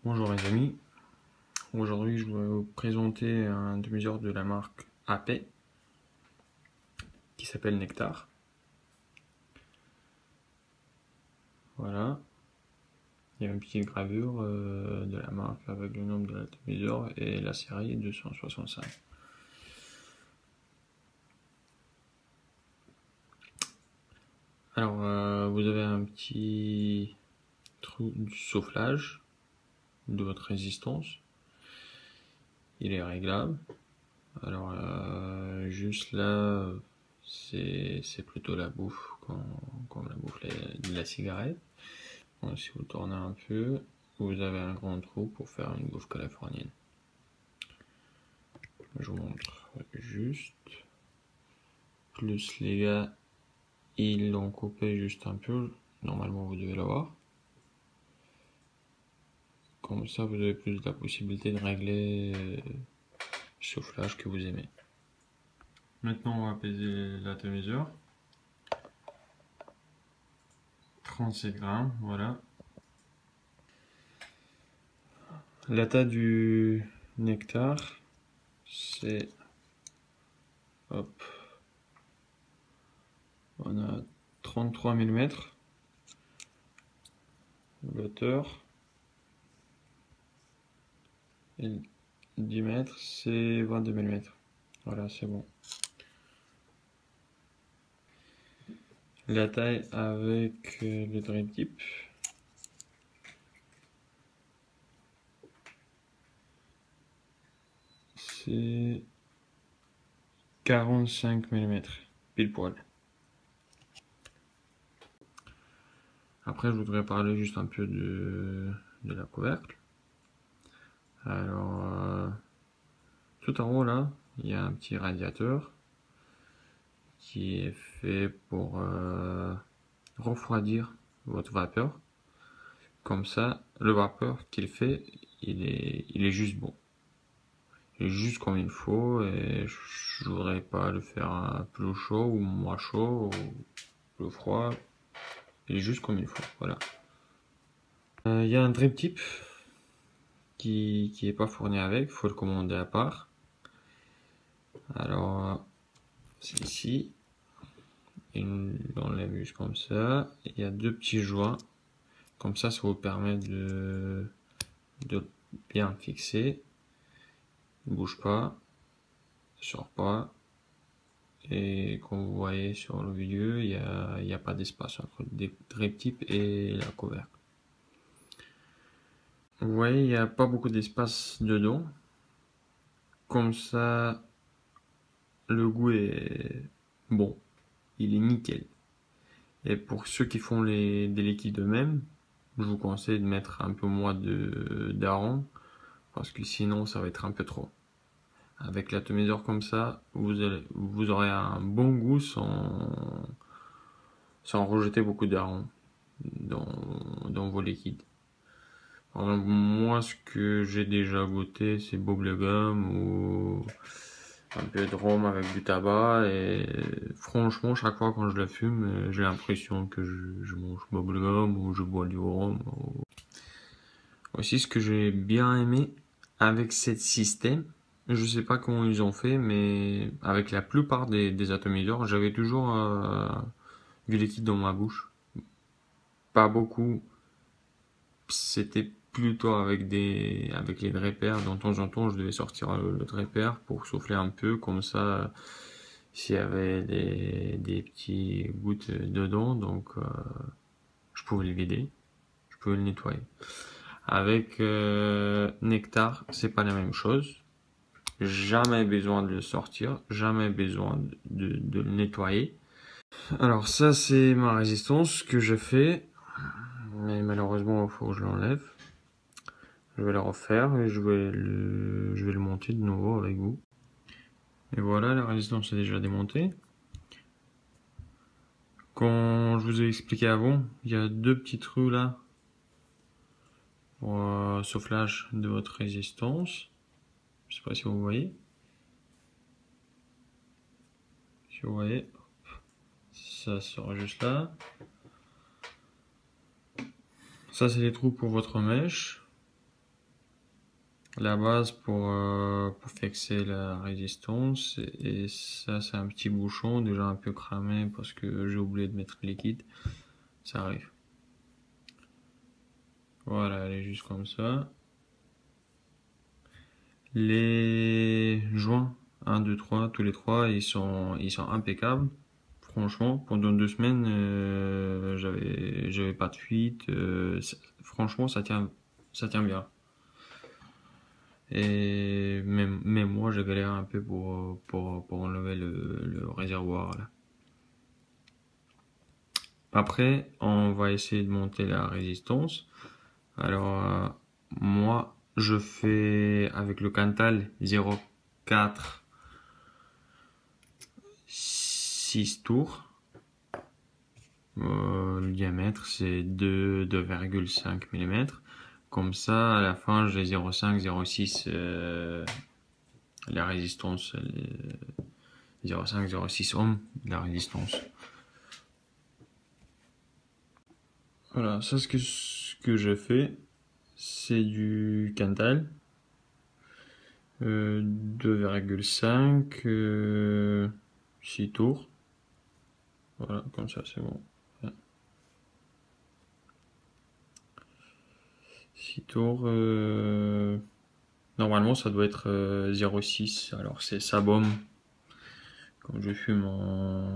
Bonjour les amis, aujourd'hui je vais vous présenter un demi-heure de la marque AP qui s'appelle Nectar. Voilà, il y a une petite gravure de la marque avec le nom de la demi-heure et la série 265. Alors vous avez un petit trou du soufflage de votre résistance, il est réglable. Alors juste là c'est plutôt la bouffe comme la bouffe de la cigarette. Bon, si vous tournez un peu, vous avez un grand trou pour faire une bouffe californienne. Je vous montre juste. Plus les gars, ils l'ont coupé juste un peu. Normalement vous devez l'avoir. Comme ça vous avez plus la possibilité de régler le soufflage que vous aimez. Maintenant on va peser la tamiseur. 37 grammes, voilà. La taille du nectar, c'est... Hop. On a 33 mm. L'auteur. Et 10 mètres, c'est 22 mm. Voilà, c'est bon. La taille avec le drip tip. C'est 45 mm, pile poil. Après, je voudrais parler juste un peu de la couvercle. Alors, tout en haut là, il y a un petit radiateur qui est fait pour refroidir votre vapeur. Comme ça, le vapeur qu'il fait, il est juste bon. Il est juste comme il faut et je voudrais pas le faire plus chaud ou moins chaud ou plus froid. Il est juste comme il faut, voilà. Il y a un drip tip qui est pas fourni avec, il faut le commander à part. Alors, c'est ici. On l'enlève juste comme ça. Il y a deux petits joints. Comme ça vous permet de bien fixer. Il ne bouge pas, ne sort pas. Et comme vous voyez sur le vidéo, il n'y a pas d'espace entre le drip tip et la couvercle. Vous voyez, il n'y a pas beaucoup d'espace dedans. Comme ça, le goût est bon, il est nickel. Et pour ceux qui font des liquides eux-mêmes, je vous conseille de mettre un peu moins d'arôme parce que sinon ça va être un peu trop. Avec l'atomiseur comme ça, vous aurez un bon goût sans rejeter beaucoup d'arômes dans vos liquides. Par exemple, moi, ce que j'ai déjà goûté, c'est bubblegum ou un peu de rhum avec du tabac. Et franchement, chaque fois quand je la fume, j'ai l'impression que je mange bubblegum ou je bois du rhum. Aussi, ce que j'ai bien aimé avec ce système, je sais pas comment ils ont fait, mais avec la plupart des atomiseurs, j'avais toujours du liquide dans ma bouche. Pas beaucoup. C'était plutôt avec les drappers. De temps en temps, je devais sortir le drapper pour souffler un peu, comme ça, s'il y avait des petits gouttes dedans, donc je pouvais le vider, je pouvais le nettoyer. Avec Nectar, c'est pas la même chose. Jamais besoin de le sortir, jamais besoin de le nettoyer. Alors ça, c'est ma résistance que je fais, mais malheureusement, il faut que je l'enlève. Je vais le refaire et je vais le monter de nouveau avec vous. Et voilà, la résistance est déjà démontée. Quand je vous ai expliqué avant, il y a deux petits trous là pour soufflage de votre résistance. Je sais pas si vous voyez. Si vous voyez, ça sera juste là. Ça c'est les trous pour votre mèche. la base pour fixer la résistance. Et ça, c'est un petit bouchon déjà un peu cramé parce que j'ai oublié de mettre le liquide. Ça arrive. Voilà, elle est juste comme ça. Les joints, 1, 2, 3, tous les trois, ils sont impeccables. Franchement, pendant 2 semaines, j'avais pas de fuite. Franchement, ça tient bien. Et même moi, j'ai galéré un peu pour enlever le réservoir là. Après, on va essayer de monter la résistance. Alors, moi, je fais avec le Cantal 0,4 6 tours. Le diamètre, c'est 2,5 mm. Comme ça, à la fin, j'ai 0,5, 0,6 la résistance, 0,5, 0,6 ohms, la résistance. Voilà, ça, ce que j'ai fait, c'est du Cantal, 2,5, 6 tours. Voilà, comme ça, c'est bon. 6 tours. Normalement, ça doit être 0,6. Alors, c'est Sabom. Comme je fume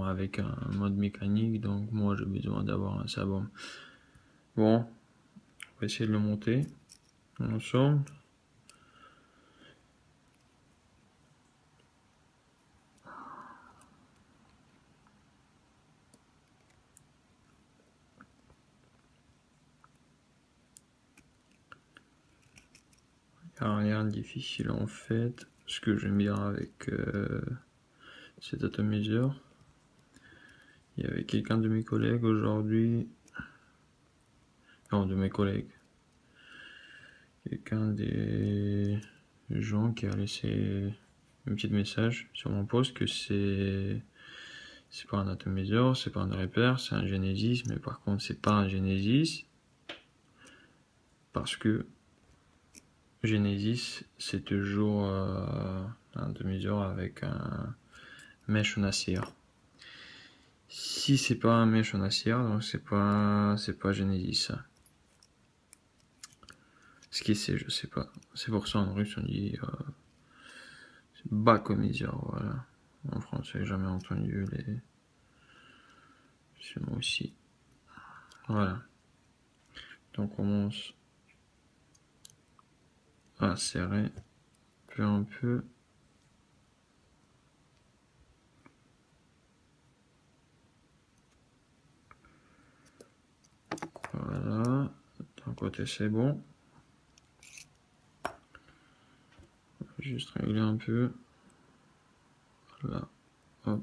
avec un mode mécanique, donc moi, j'ai besoin d'avoir un Sabom. Bon, on va essayer de le monter ensemble. Il n'y a rien de difficile en fait. Ce que j'aime bien avec cet atomiseur, il y avait quelqu'un de mes collègues aujourd'hui, non de mes collègues, quelqu'un des gens qui a laissé un petit message sur mon post que c'est pas un atomiseur, c'est pas un repère, c'est un Genesis, mais par contre c'est pas un Genesis parce que Genesis c'est toujours un atomiseur avec un mesh en acier. Si c'est pas un mesh en acier, donc c'est pas Genesis. Ce qui c'est, je sais pas. C'est pour ça en russe on dit bacomiseur, voilà. En français, j'ai jamais entendu ce mot aussi. Voilà. Donc on commence à serrer peu en peu. Voilà. D'un côté c'est bon. Juste régler un peu. Là. Hop.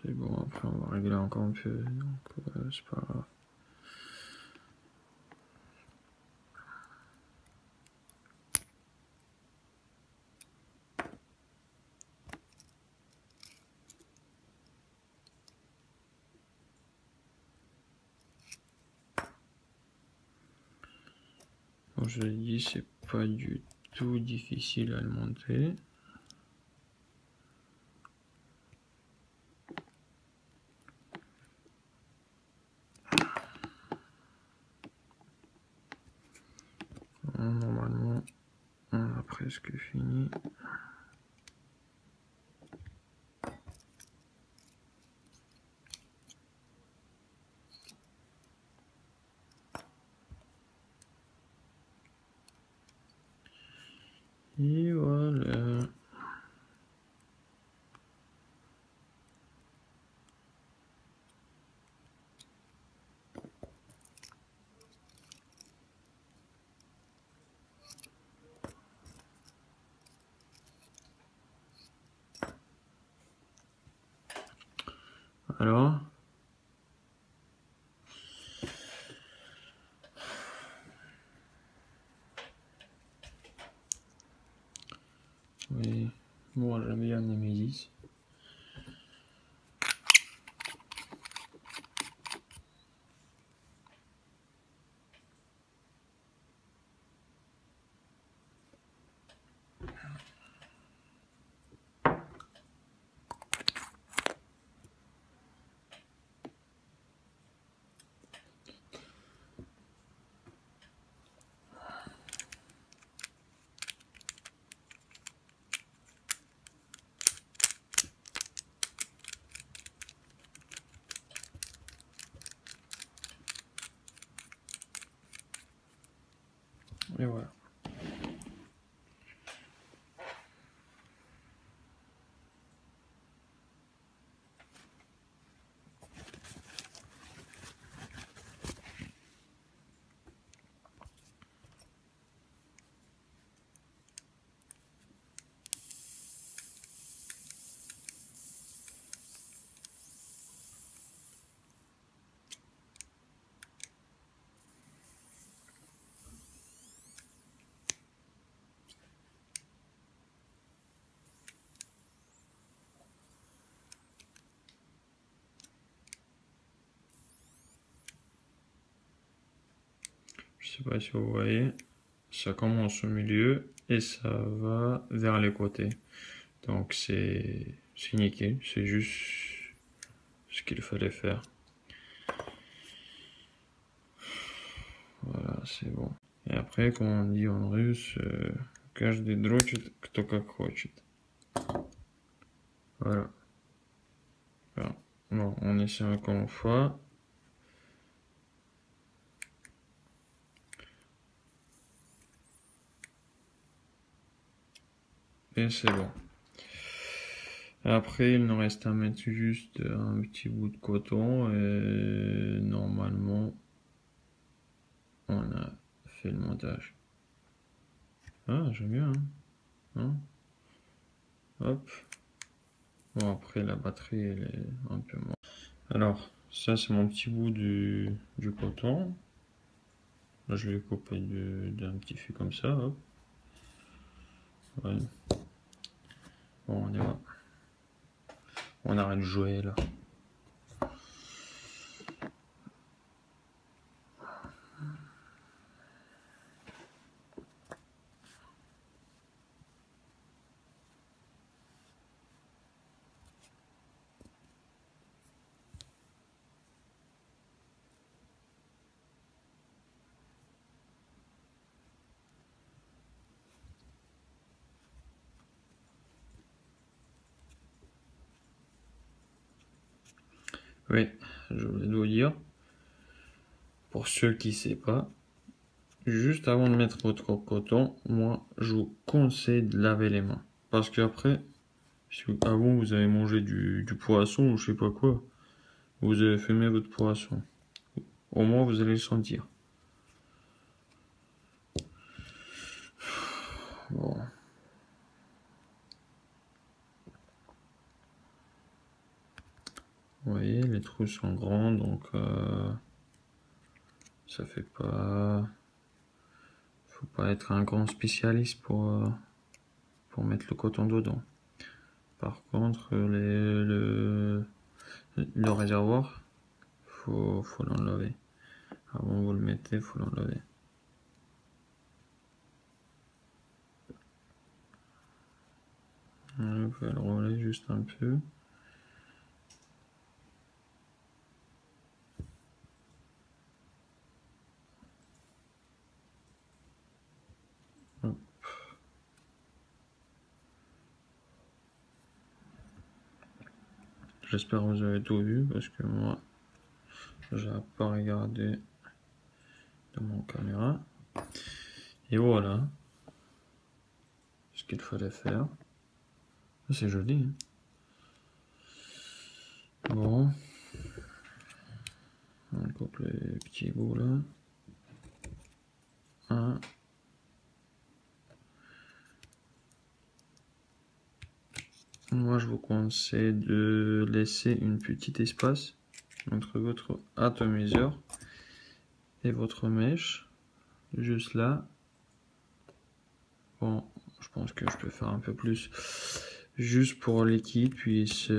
C'est bon. Après on va régler encore un peu. Donc c'est pas grave. Comme je l'ai dit, c'est pas du tout difficile à le monter. Normalement, on a presque fini. Et voilà. Alors, oui, moi j'aime bien Nemesis. Et voilà. Je sais pas si vous voyez, ça commence au milieu et ça va vers les côtés. Donc c'est nickel, c'est juste ce qu'il fallait faire. Voilà, c'est bon. Et après, comme on dit en russe, каждый дрочит, кто как хочет. Voilà. Bon, on essaie encore une fois. Et c'est bon. Et après, il nous reste à mettre juste un petit bout de coton et normalement, on a fait le montage. Ah, j'aime bien, hein? Hop. Bon, après, la batterie, elle est un peu moins. Alors, ça, c'est mon petit bout du coton. Là, je l'ai coupé d'un petit fil comme ça, hop. Ouais. Bon, on y va. On arrête de jouer, là. Oui, je voulais vous dire, pour ceux qui ne savent pas, juste avant de mettre votre coton, moi, je vous conseille de laver les mains. Parce qu'après, si avant vous avez mangé du poisson ou je sais pas quoi, vous avez fumé votre poisson, au moins vous allez le sentir. Bon. Vous voyez, les trous sont grands, donc ça fait pas... Faut pas être un grand spécialiste pour mettre le coton dedans. Par contre, le réservoir, faut l'enlever. Avant vous le mettez, faut l'enlever. Vous pouvez le rouler juste un peu. Hop. J'espère que vous avez tout vu parce que moi, j'ai pas regardé de mon caméra. Et voilà ce qu'il fallait faire. C'est joli. Hein. Bon. On coupe les petits bouts là. Un. Moi, je vous conseille de laisser une petite espace entre votre atomiseur et votre mèche. Juste là. Bon, je pense que je peux faire un peu plus. Juste pour le liquide puisse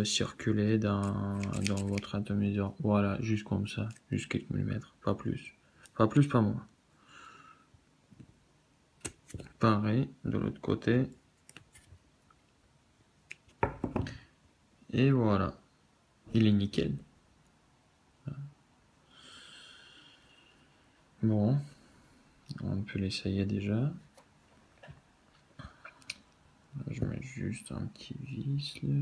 circuler dans votre atomiseur. Voilà, juste comme ça. Juste quelques millimètres. Pas plus. Pas plus, pas moins. Pareil, de l'autre côté. Et voilà. Il est nickel. Bon. On peut l'essayer déjà. Je mets juste un petit vis là.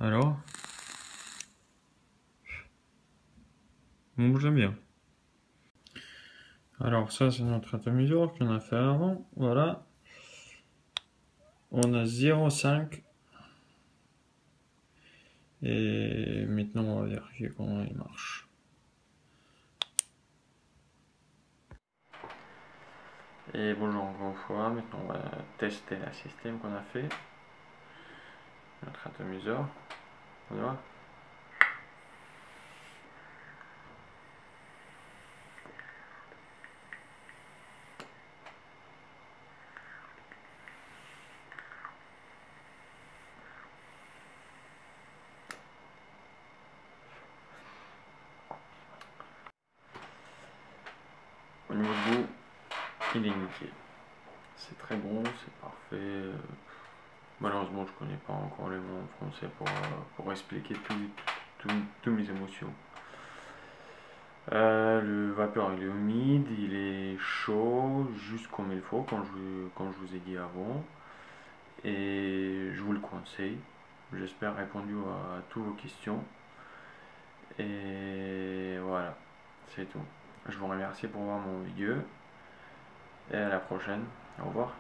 Alors, bon, j'aime bien. Alors ça c'est notre atomiseur qu'on a fait avant. Voilà. On a 0,5. Et maintenant on va vérifier comment il marche. Et bonjour encore une fois, maintenant on va tester le système qu'on a fait. Notre atomiseur. Voilà. Au niveau du goût, il est nickel. C'est très bon, c'est parfait. Malheureusement, je connais pas encore les mots en français pour expliquer toutes mes émotions. Le vapeur il est humide, il est chaud, juste comme il faut, comme je vous ai dit avant. Et je vous le conseille. J'espère répondu à toutes vos questions. Et voilà, c'est tout. Je vous remercie pour voir mon vidéo. Et à la prochaine. Au revoir.